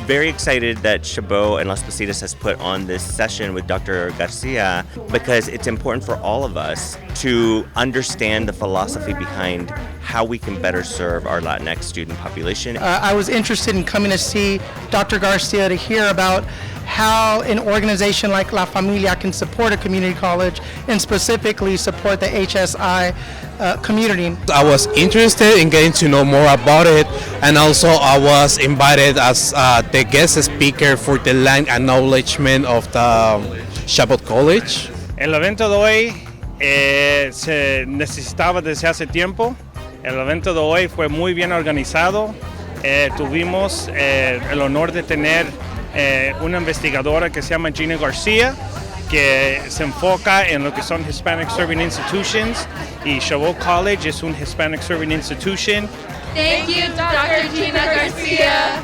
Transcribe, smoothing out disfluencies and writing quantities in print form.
very excited that Chabot and Las Positas has put on this session with Dr. Garcia because it's important for all of us to understand the philosophy behind how we can better serve our Latinx student population. I was interested in coming to see Dr. Garcia to hear about how an organization like La Familia can support a community college and specifically support the HSI community. I was interested in getting to know more about it, and also I was invited as the guest speaker for the land acknowledgement of the Chabot College. El evento de hoy se necesitaba desde hace tiempo. El evento de hoy fue muy bien organizado. Tuvimos el honor de tener una investigadora que se llama Gina Garcia, que se enfoca en lo que son Hispanic Serving Institutions, y Chabot College es un Hispanic Serving Institution. Thank you, Dr. Gina Garcia.